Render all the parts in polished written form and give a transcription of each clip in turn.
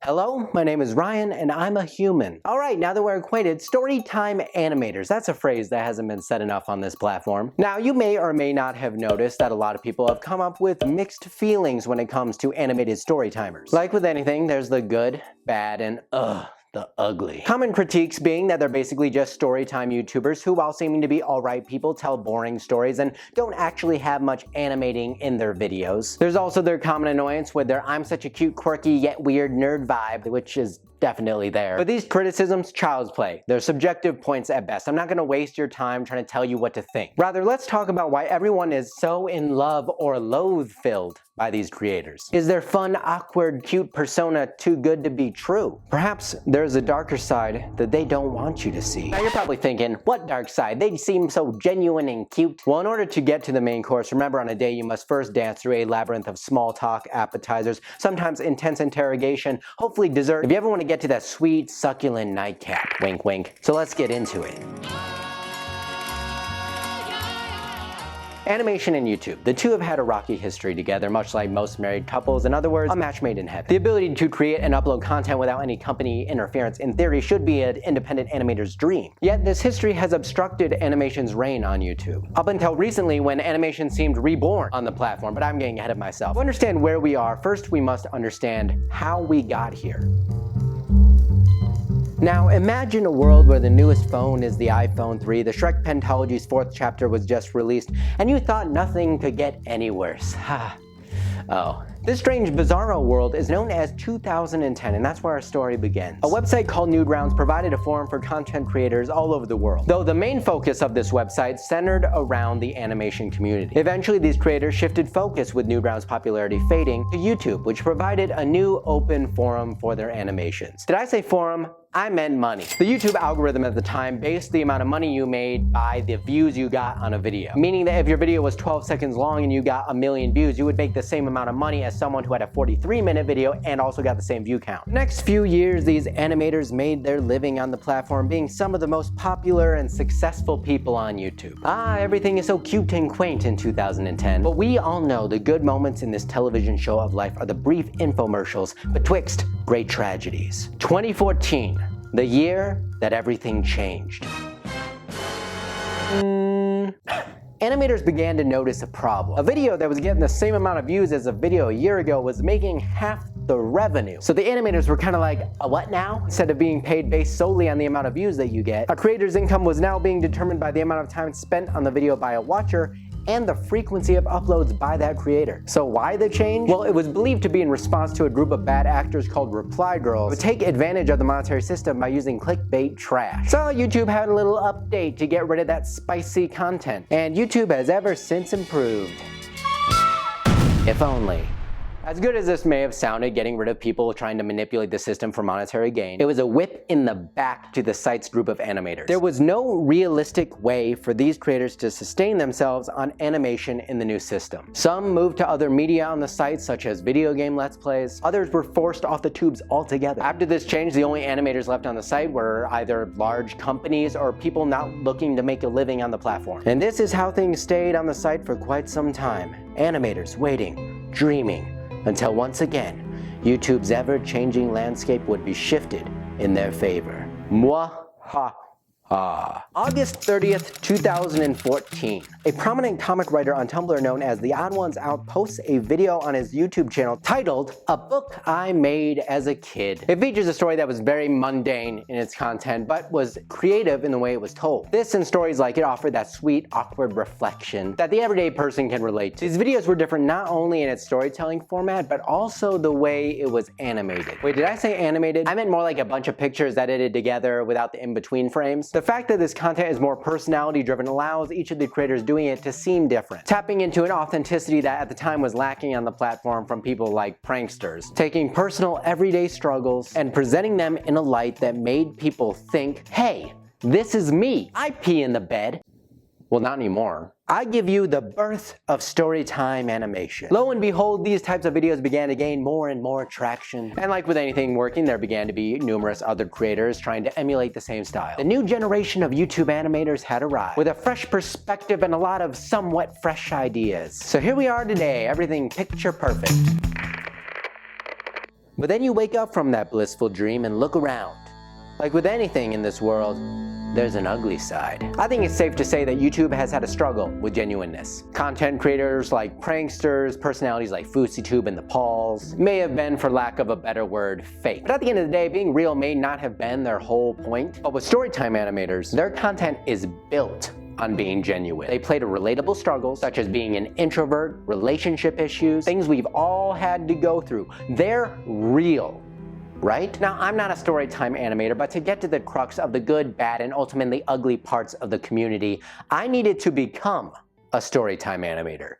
Hello, my name is Ryan and I'm a human. Alright, now that we're acquainted, Storytime animators. That's a phrase that hasn't been said enough on this platform. Now, you may or may not have noticed that a lot of people have come up with mixed feelings when it comes to animated storytimers. Like with anything, there's the good, bad, and the ugly. Common critiques being that they're basically just storytime YouTubers who, while seeming to be alright people, tell boring stories and don't actually have much animating in their videos. There's also their common annoyance with their I'm such a cute, quirky, yet weird nerd vibe, which is definitely there. But these criticisms, child's play. They're subjective points at best. I'm not gonna waste your time trying to tell you what to think. Rather, let's talk about why everyone is so in love or loathe-filled by these creators. Is their fun, awkward, cute persona too good to be true? Perhaps there's a darker side that they don't want you to see. Now you're probably thinking, what dark side? They seem so genuine and cute. Well, in order to get to the main course, remember on a day you must first dance through a labyrinth of small talk, appetizers, sometimes intense interrogation, hopefully dessert, if you ever want to get to that sweet, succulent nightcap. Wink, wink. So let's get into it. Animation and YouTube. The two have had a rocky history together, much like most married couples. In other words, a match made in heaven. The ability to create and upload content without any company interference, in theory, should be an independent animator's dream. Yet this history has obstructed animation's reign on YouTube. Up until recently, when animation seemed reborn on the platform, but I'm getting ahead of myself. To understand where we are, first we must understand how we got here. Now, imagine a world where the newest phone is the iPhone 3, the Shrek Pentology's 4th chapter was just released, and you thought nothing could get any worse. Oh. This strange, bizarro world is known as 2010, and that's where our story begins. A website called Newgrounds provided a forum for content creators all over the world, though the main focus of this website centered around the animation community. Eventually, these creators shifted focus with Newgrounds' popularity fading to YouTube, which provided a new open forum for their animations. Did I say forum? I meant money. The YouTube algorithm at the time based the amount of money you made by the views you got on a video. Meaning that if your video was 12 seconds long and you got 1 million views, you would make the same amount of money as someone who had a 43-minute video and also got the same view count. Next few years, these animators made their living on the platform, being some of the most popular and successful people on YouTube. Everything is so cute and quaint in 2010. But we all know the good moments in this television show of life are the brief infomercials betwixt great tragedies. 2014. The year that everything changed. Animators began to notice a problem. A video that was getting the same amount of views as a video a year ago was making half the revenue. So the animators were kind of like, what now? Instead of being paid based solely on the amount of views that you get, a creator's income was now being determined by the amount of time spent on the video by a watcher and the frequency of uploads by that creator. So why the change? Well, it was believed to be in response to a group of bad actors called Reply Girls who would take advantage of the monetary system by using clickbait trash. So YouTube had a little update to get rid of that spicy content, and YouTube has ever since improved. If only. As good as this may have sounded, getting rid of people trying to manipulate the system for monetary gain, it was a whip in the back to the site's group of animators. There was no realistic way for these creators to sustain themselves on animation in the new system. Some moved to other media on the site, such as video game Let's Plays. Others were forced off the tubes altogether. After this change, the only animators left on the site were either large companies or people not looking to make a living on the platform. And this is how things stayed on the site for quite some time. Animators waiting, dreaming, until once again, YouTube's ever-changing landscape would be shifted in their favor. August 30th, 2014. A prominent comic writer on Tumblr known as The Odd Ones Out posts a video on his YouTube channel titled, "A Book I Made as a Kid." It features a story that was very mundane in its content, but was creative in the way it was told. This and stories like it offered that sweet, awkward reflection that the everyday person can relate to. These videos were different not only in its storytelling format, but also the way it was animated. Wait, did I say animated? I meant more like a bunch of pictures edited together without the in-between frames. The fact that this content is more personality-driven allows each of the creators doing it to seem different, tapping into an authenticity that at the time was lacking on the platform from people like pranksters, taking personal everyday struggles and presenting them in a light that made people think, hey, this is me. I pee in the bed. Well, not anymore. I give you the birth of storytime animation. Lo and behold, these types of videos began to gain more and more traction. And like with anything working, there began to be numerous other creators trying to emulate the same style. The new generation of YouTube animators had arrived, with a fresh perspective and a lot of somewhat fresh ideas. So here we are today, everything picture perfect. But then you wake up from that blissful dream and look around. Like with anything in this world, there's an ugly side. I think it's safe to say that YouTube has had a struggle with genuineness. Content creators like pranksters, personalities like FouseyTube and the Pauls may have been, for lack of a better word, fake. But at the end of the day, being real may not have been their whole point. But with Storytime animators, their content is built on being genuine. They play to relatable struggles, such as being an introvert, relationship issues, things we've all had to go through. They're real. Right? Now, I'm not a Storytime animator, but to get to the crux of the good, bad, and ultimately ugly parts of the community, I needed to become a Storytime animator.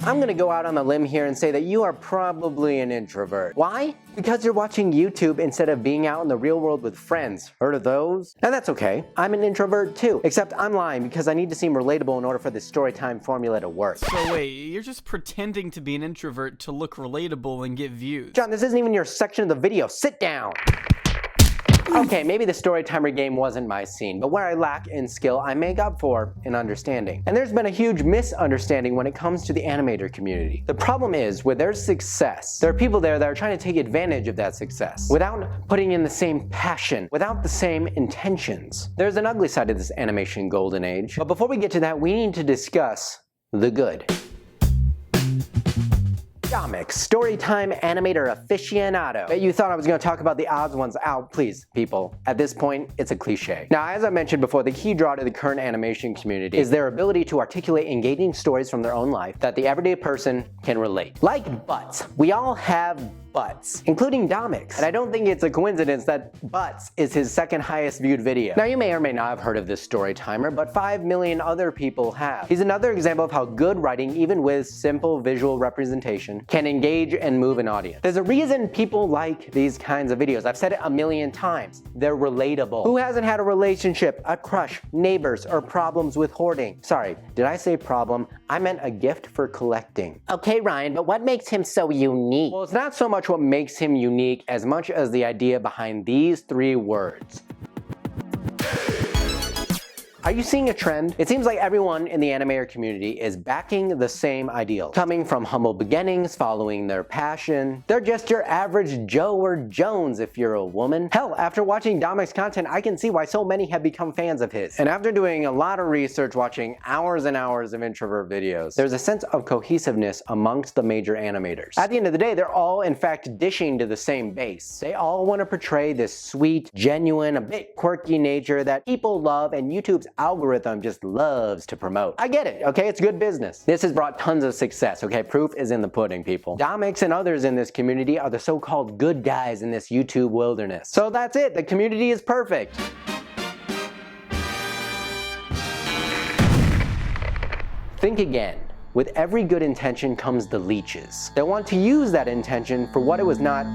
I'm gonna go out on a limb here and say that you are probably an introvert. Why? Because you're watching YouTube instead of being out in the real world with friends. Heard of those? And that's okay. I'm an introvert too, except I'm lying because I need to seem relatable in order for this Storytime formula to work. So wait, you're just pretending to be an introvert to look relatable and get views. John, this isn't even your section of the video. Sit down. Okay, maybe the Storytimer game wasn't my scene, but where I lack in skill, I make up for in understanding. And there's been a huge misunderstanding when it comes to the animator community. The problem is, with their success, there are people there that are trying to take advantage of that success without putting in the same passion, without the same intentions. There's an ugly side of this animation golden age. But before we get to that, we need to discuss the good. Domix, Storytime animator aficionado. Bet you thought I was going to talk about the odds ones out. Please, people. At this point, it's a cliche. Now, as I mentioned before, the key draw to the current animation community is their ability to articulate engaging stories from their own life that the everyday person can relate. Like butts. We all have butts, including Domix. And I don't think it's a coincidence that Butts is his second highest viewed video. Now, you may or may not have heard of this Storytimer, but 5 million other people have. He's another example of how good writing, even with simple visual representation, can engage and move an audience. There's a reason people like these kinds of videos. I've said it a million times. They're relatable. Who hasn't had a relationship, a crush, neighbors, or problems with hoarding? Sorry, did I say problem? I meant a gift for collecting. Okay, Ryan, but what makes him so unique? Well, it's not so much what makes him unique as much as the idea behind these 3 words. Are you seeing a trend? It seems like everyone in the animator community is backing the same ideal. Coming from humble beginnings, following their passion. They're just your average Joe or Jones if you're a woman. Hell, after watching Domix content, I can see why so many have become fans of his. And after doing a lot of research, watching hours and hours of introvert videos, there's a sense of cohesiveness amongst the major animators. At the end of the day, they're all in fact dishing to the same base. They all want to portray this sweet, genuine, a bit quirky nature that people love and YouTube's algorithm just loves to promote. I get it, okay? It's good business. This has brought tons of success, okay? Proof is in the pudding, people. Domix and others in this community are the so-called good guys in this YouTube wilderness. So that's it. The community is perfect. Think again. With every good intention comes the leeches. They want to use that intention for what it was not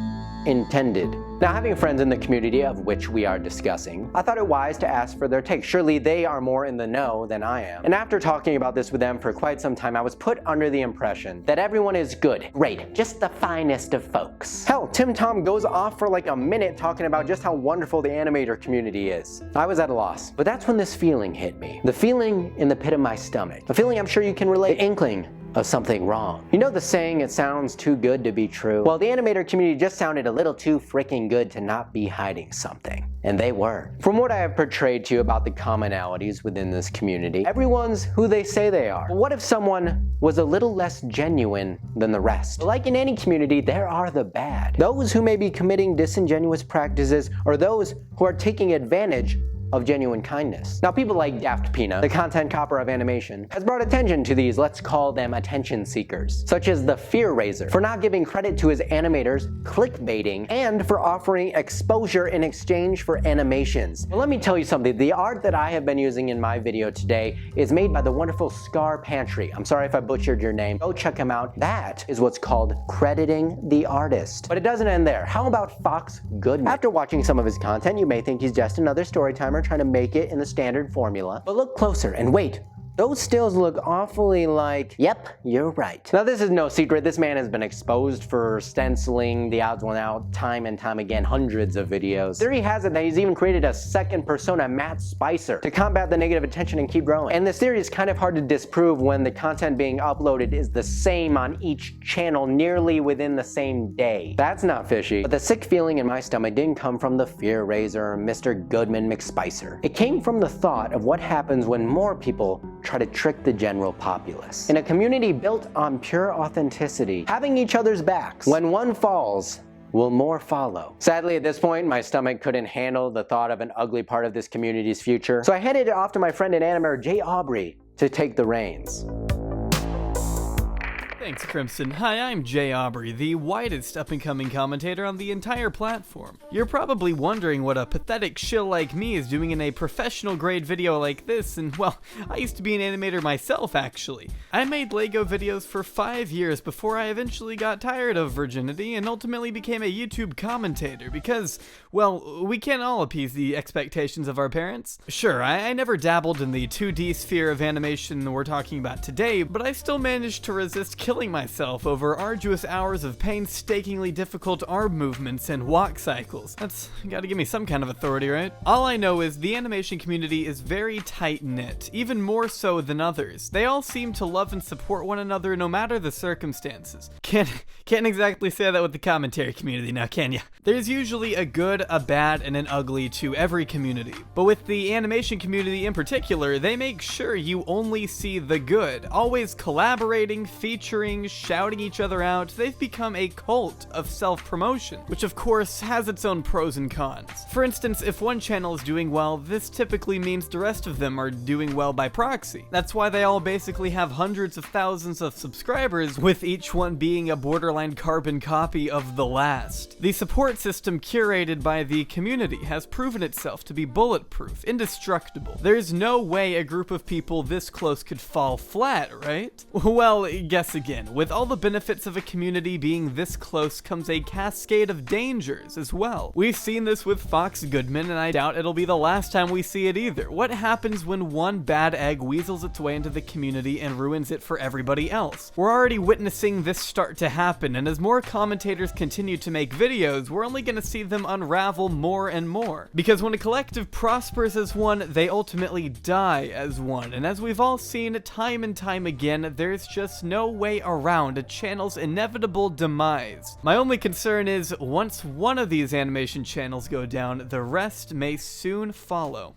intended. Now, having friends in the community of which we are discussing, I thought it wise to ask for their take. Surely they are more in the know than I am. And after talking about this with them for quite some time, I was put under the impression that everyone is good, great, just the finest of folks. Hell, Tim Tom goes off for like a minute talking about just how wonderful the animator community is. I was at a loss, but that's when this feeling hit me. The feeling in the pit of my stomach. A feeling I'm sure you can relate. The inkling of something wrong. You know the saying, it sounds too good to be true? Well, the animator community just sounded a little too freaking good to not be hiding something. And they were. From what I have portrayed to you about the commonalities within this community, everyone's who they say they are. But what if someone was a little less genuine than the rest? Like in any community, there are the bad. Those who may be committing disingenuous practices, or those who are taking advantage of genuine kindness. Now, people like Daft Pina, the content copper of animation, has brought attention to these, let's call them attention seekers, such as the Fear Raiser, for not giving credit to his animators, clickbaiting, and for offering exposure in exchange for animations. Well, let me tell you something, the art that I have been using in my video today is made by the wonderful Scar Pantry. I'm sorry if I butchered your name. Go check him out. That is what's called crediting the artist. But it doesn't end there. How about Fox Goodman? After watching some of his content, you may think he's just another Storytimer trying to make it in the standard formula. But look closer and wait. Those stills look awfully like, yep, you're right. Now this is no secret, this man has been exposed for stenciling The Odds One Out time and time again, hundreds of videos. Theory has it that he's even created a second persona, Matt Spicer, to combat the negative attention and keep growing. And this theory is kind of hard to disprove when the content being uploaded is the same on each channel nearly within the same day. That's not fishy. But the sick feeling in my stomach didn't come from the fear raiser, Mr. Goodman McSpicer. It came from the thought of what happens when more people try to trick the general populace. In a community built on pure authenticity, having each other's backs, when one falls, will more follow. Sadly, at this point, my stomach couldn't handle the thought of an ugly part of this community's future, so I handed it off to my friend and animator Jay Aubrey to take the reins. Thanks, Crimson. Hi, I'm Jay Aubrey, the widest up-and-coming commentator on the entire platform. You're probably wondering what a pathetic shill like me is doing in a professional-grade video like this, and well, I used to be an animator myself, actually. I made LEGO videos for 5 years before I eventually got tired of virginity and ultimately became a YouTube commentator because, well, we can't all appease the expectations of our parents. Sure, I never dabbled in the 2D sphere of animation we're talking about today, but I still managed to resist killing myself over arduous hours of painstakingly difficult arm movements and walk cycles. That's gotta give me some kind of authority, right? All I know is the animation community is very tight-knit, even more so than others. They all seem to love and support one another no matter the circumstances. Can't exactly say that with the commentary community now, can ya? There's usually a good, a bad, and an ugly to every community. But with the animation community in particular, they make sure you only see the good, always collaborating, featuring, shouting each other out. They've become a cult of self-promotion, which of course has its own pros and cons. For instance, if one channel is doing well, this typically means the rest of them are doing well by proxy. That's why they all basically have hundreds of thousands of subscribers, with each one being a borderline carbon copy of the last. The support system curated by the community has proven itself to be bulletproof, indestructible. There's no way a group of people this close could fall flat, right? Well, guess again. With all the benefits of a community being this close comes a cascade of dangers as well. We've seen this with Fox Goodman, and I doubt it'll be the last time we see it either. What happens when one bad egg weasels its way into the community and ruins it for everybody else? We're already witnessing this start to happen, and as more commentators continue to make videos, we're only going to see them unravel more and more. Because when a collective prospers as one, they ultimately die as one, and as we've all seen time and time again, there's just no way around a channel's inevitable demise. My only concern is, once one of these animation channels go down, the rest may soon follow.